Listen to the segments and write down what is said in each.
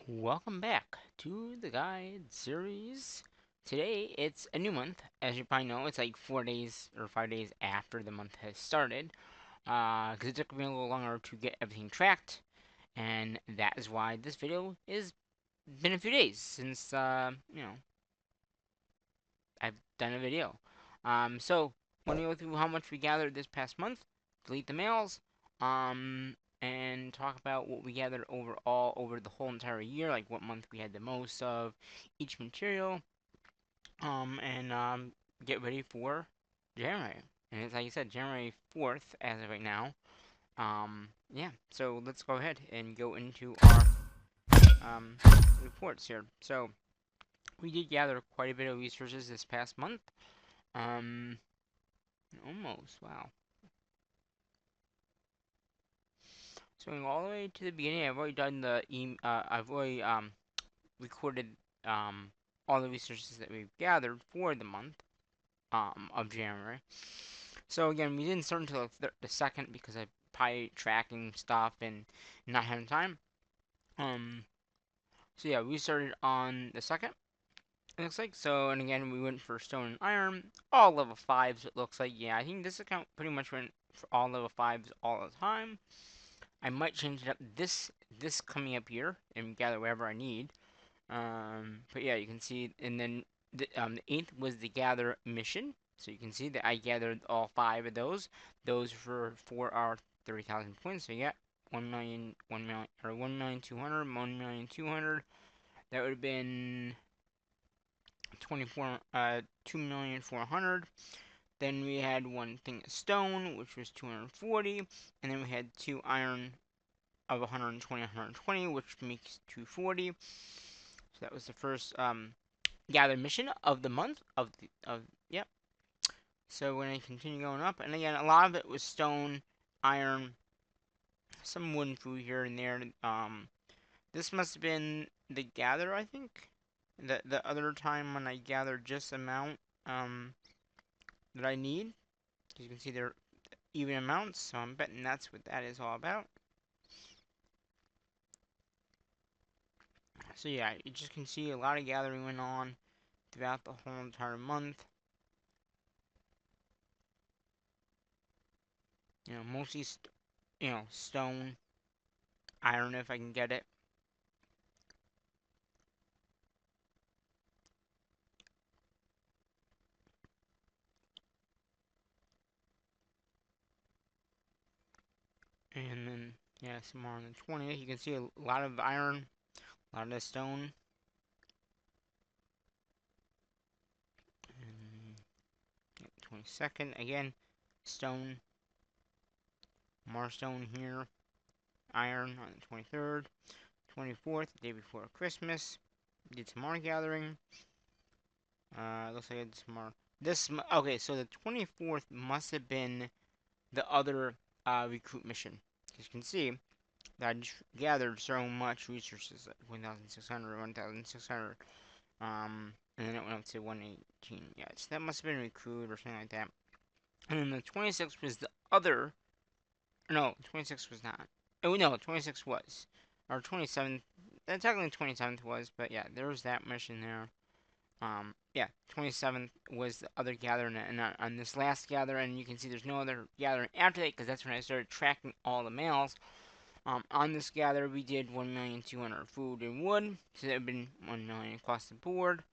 Welcome back to the guide series. Today it's a new month. As you probably know, it's like 4 days or 5 days after the month has started. Because it took me a little longer to get everything tracked, and that is why this video is been a few days since I've done a video. So want to go through how much we gathered this past month, delete the mails, and talk about what we gathered overall over the whole entire year, like what month we had the most of each material, and get ready for January. And it's like you said, January 4th as of right now. Yeah, so let's go ahead and go into our um, reports here. So we did gather quite a bit of resources this past month. Um, Almost. Wow. So going all the way to the beginning, I've already done I've already recorded all the resources that we've gathered for the month of January. So again, we didn't start until the second because I probably tracking stuff and not having time. Um. So yeah, we started on the second. It looks like so, and again we went for stone and iron, all level fives. It looks like yeah, I think this account pretty much went for all level fives all the time. I might change it up this coming up here and gather whatever I need. But yeah, you can see, and then the eighth was the gather mission. So you can see that I gathered all five of those. Those for our 30,000 points. So you got 1 million, 1 million, or 1,200,000, 1,200,000. That would have been 2,400,000. Then we had one thing of stone, which was 240, and then we had two iron of 120, 120, which makes 240. So that was the first gather mission of the month of yep. So we're gonna continue going up, and again, a lot of it was stone, iron, some wooden food here and there. This must have been the gather, I think. The other time when I gathered just the amount that I need. As you can see, they're even amounts, so I'm betting that's what that is all about. So yeah, you just can see a lot of gathering went on throughout the whole entire month. Mostly, stone, iron if I can get it. And then, yeah, some more on the 20th. You can see a lot of iron, a lot of stone. And 22nd, again, stone, more stone here. Iron on the 23rd. 24th, the day before Christmas. Did some more gathering. Looks like I did some more. Okay, so the 24th must have been the other recruit mission. As you can see, that I just gathered so much resources, like 1,600, 1,600, and then it went up to 118. Yeah, so that must have been recruit or something like that. And then the 26th was the other. No, 26th was not. Oh no, 26th was. Or 27th. Technically 27th was, but yeah, there was that mission there. Yeah, 27th was the other gathering, and on this last gather, and you can see there's no other gathering after that because that's when I started tracking all the mails. On this gather, we did 1,200,000 food and wood, so that would have been 1 million across the board.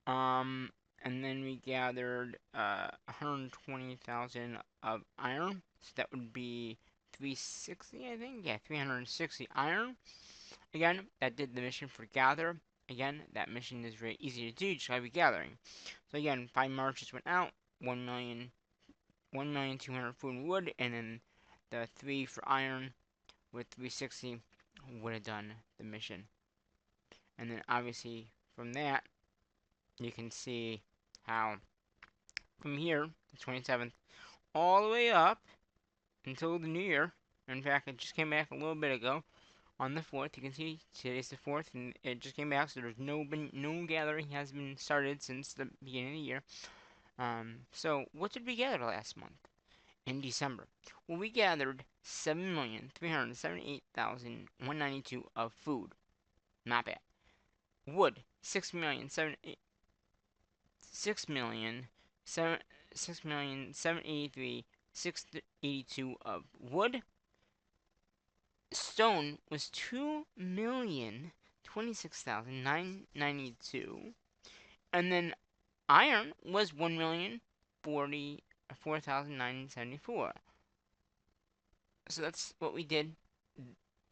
And then we gathered 120,000 of iron, so that would be 360, I think. Yeah, 360 iron. Again, that did the mission for gather. Again, that mission is very easy to do, just gotta be gathering. So again, 5 marches went out, 1 million, 1,200,000 food and wood, and then the 3 for iron with 360 would have done the mission. And then obviously from that, you can see how from here, the 27th, all the way up until the new year. In fact, it just came back a little bit ago. On the 4th, you can see today's the 4th, and it just came back, so there's no gathering has been started since the beginning of the year. So what did we gather last month in December? Well, we gathered 7,378,192 of food. Not bad. Wood, 6,783,682 of wood. Stone was 2,026,992, and then iron was 1,044,974. So that's what we did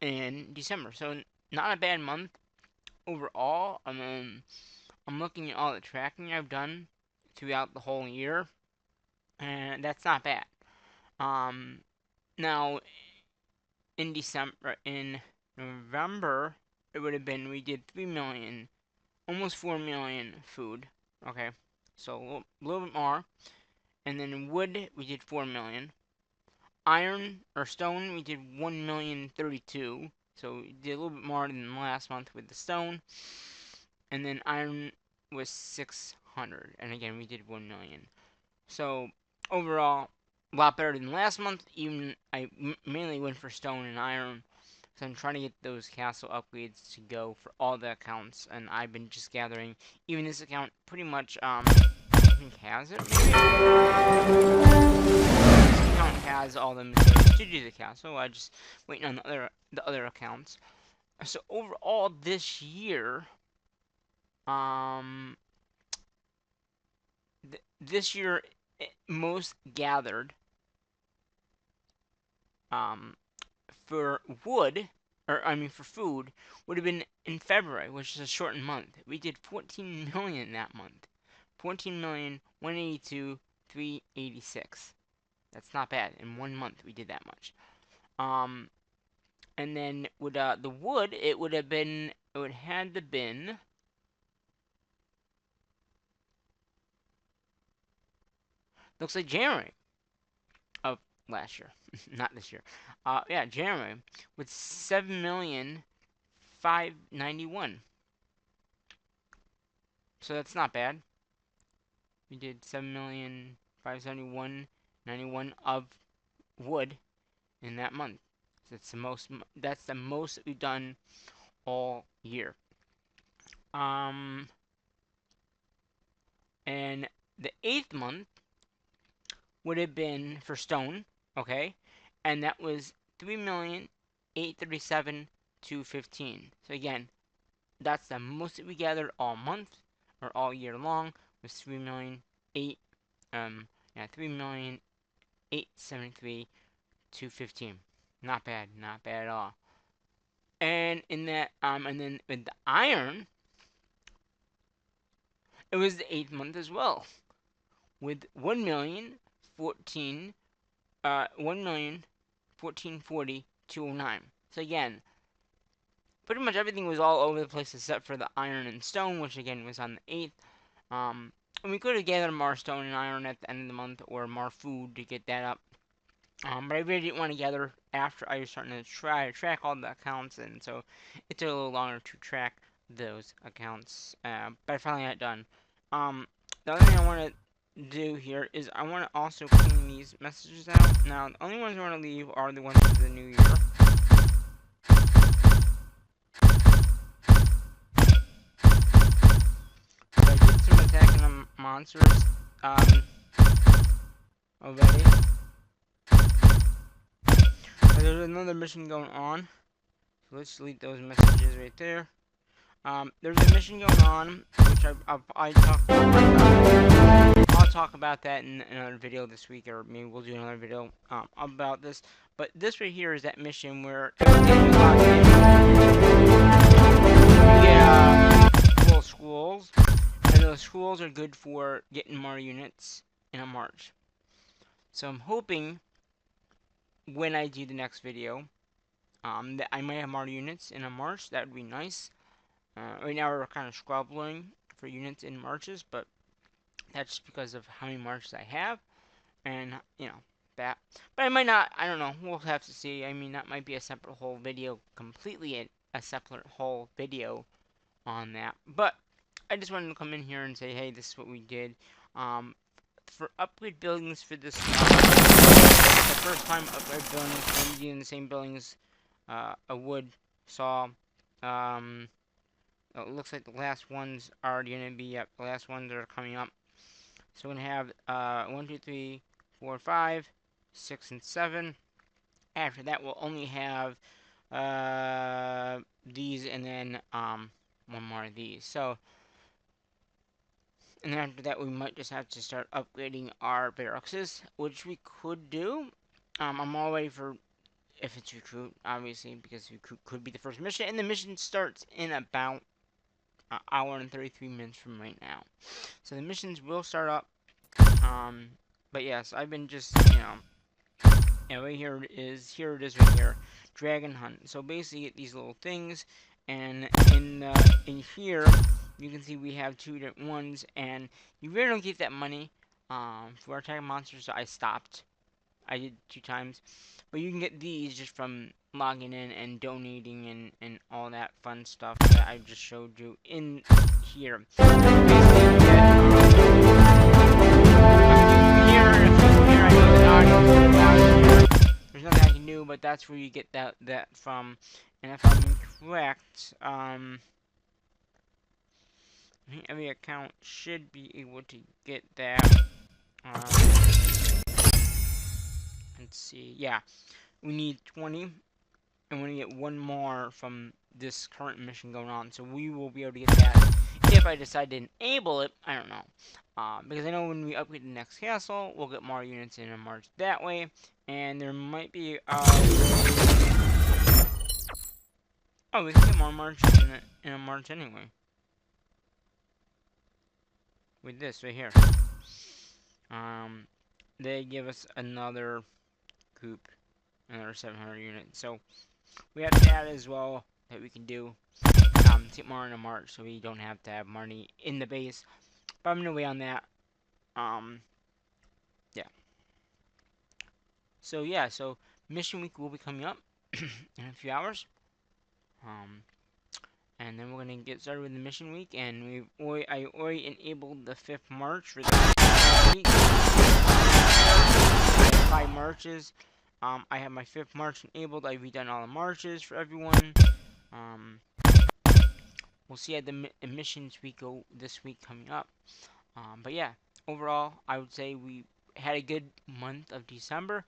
in December. So not a bad month overall. I'm looking at all the tracking I've done throughout the whole year, and that's not bad. Um, Now in November, it would have been we did 3 million, almost 4 million food. Okay, so a little bit more, and then in wood we did 4 million. Iron or stone we did 1,032,000. So we did a little bit more than last month with the stone, and then iron was 600, and again we did 1 million. So overall, a lot better than last month. Even I mainly went for stone and iron, so I'm trying to get those castle upgrades to go for all the accounts, and I've been just gathering. Even this account pretty much I think has it. Maybe this account has all the materials to do the castle. I just waiting on the other accounts. So overall this year, um, this year most gathered um for wood, or I mean for food, would have been in February, which is a shortened month. We did 14 million that month. 14,182,386. That's not bad. In 1 month we did that much. And then with the wood, it would have been, it would had to been, looks like January of last year, not this year. Yeah, January with 7,591,000. So that's not bad. We did 7,571,091 of wood in that month. So that's the most. That's the most that we've done all year. Um, and the 8th month would have been for stone, okay, and that was 3,837,215. So again, that's the most that we gathered all month or all year long was 3,000,008. Yeah, 3,873,215. Not bad, not bad at all. And in that, and then with the iron, it was the 8th month as well, with 1,014, 1,014,40,209. So again, pretty much everything was all over the place except for the iron and stone, which again was on the 8th. And we could have gathered more stone and iron at the end of the month, or more food to get that up. But I really didn't want to gather after I was starting to try to track all the accounts, and so it took a little longer to track those accounts. But I finally got it done. The other thing I want to do here is I want to also clean these messages out. Now, the only ones I want to leave are the ones for the new year. So I did some attacking on monsters already. But there's another mission going on. So let's delete those messages right there. There's a mission going on, which I'll talk about that in another video this week, or maybe we'll do another video about this. But this right here is that mission where every time you log in, you get little schools, and those schools are good for getting more units in a march. So I'm hoping when I do the next video, that I might have more units in a march. That would be nice. Right now we're kind of scrabbling for units in marches, but that's just because of how many marches I have, and that. But I might not. I don't know. We'll have to see. I mean, that might be a separate whole video, completely a separate whole video on that. But I just wanted to come in here and say, hey, this is what we did. For upgrade buildings for this, the first time upgrade buildings, I'm using the same buildings, a wood, saw, it looks like the last ones are going to be up. The last ones are coming up. So we're going to have 1, 2, 3, 4, 5, 6, and 7. After that, we'll only have these and then one more of these. So, and then after that, we might just have to start upgrading our barracks, which we could do. I'm all ready for if it's recruit, obviously, because recruit could be the first mission, and the mission starts in about an hour and 33 minutes from right now. So the missions will start up. Um, but yes, I've been just and right here it is. Here it is right here. Dragon hunt. So basically, you get these little things, and in here you can see we have two different ones, and you really don't get that money for attacking monsters. So I stopped. I did 2 times, but you can get these just from logging in and donating and all that fun stuff that I just showed you in here. Basically, you get here, if you here, I know the audio down here. There's nothing I can do, but that's where you get that from. And if I'm correct, every account should be able to get that. Let's see. Yeah, we need 20, and we get one more from this current mission going on. So we will be able to get that if I decide to enable it. I don't know. Because I know when we upgrade the next castle, we'll get more units in a march that way. And there might be oh, we can get more marches in a march anyway. With this right here. Um, they give us another group, another 700 units. So we have that as well that we can do. Take more in a march so we don't have to have money in the base. But I'm gonna wait on that. Yeah. So yeah, so mission week will be coming up in a few hours. Um, and then we're gonna get started with the mission week, and I already enabled the 5th march for the week. I have 5 marches. I have my 5th march enabled. I've redone all the marches for everyone. Um, we'll see how the missions week go this week coming up. But yeah, overall, I would say we had a good month of December.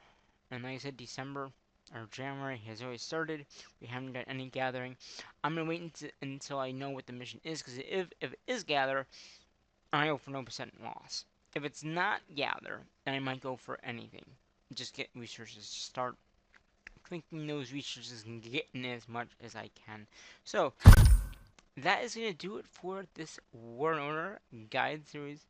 And like I said, December or January has already started. We haven't done any gathering. I'm gonna wait until I know what the mission is, because if it is gather, I go for no percent loss. If it's not gather, then I might go for anything. Just get resources. Start clinking those resources and getting as much as I can. So that is gonna do it for this War and Order guide series.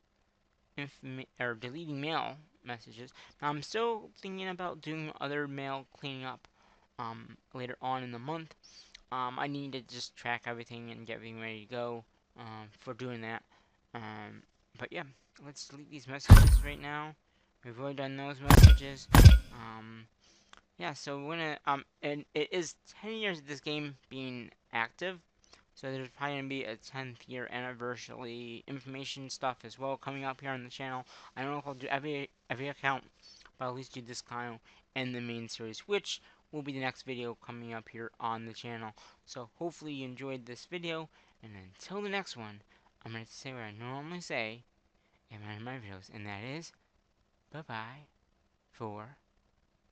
Or deleting mail messages. Now, I'm still thinking about doing other mail cleaning up later on in the month. I need to just track everything and get everything ready to go for doing that. But yeah, let's delete these messages right now. We've already done those messages. Yeah, so we're gonna and it is 10 years of this game being active. So there's probably going to be a 10th year anniversary information stuff as well coming up here on the channel. I don't know if I'll do every account, but I'll at least do this kind and the main series, which will be the next video coming up here on the channel. So hopefully you enjoyed this video, and until the next one, I'm going to say what I normally say in my videos, and that is, bye-bye for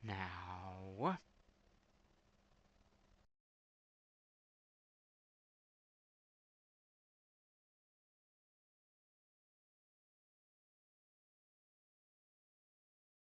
now.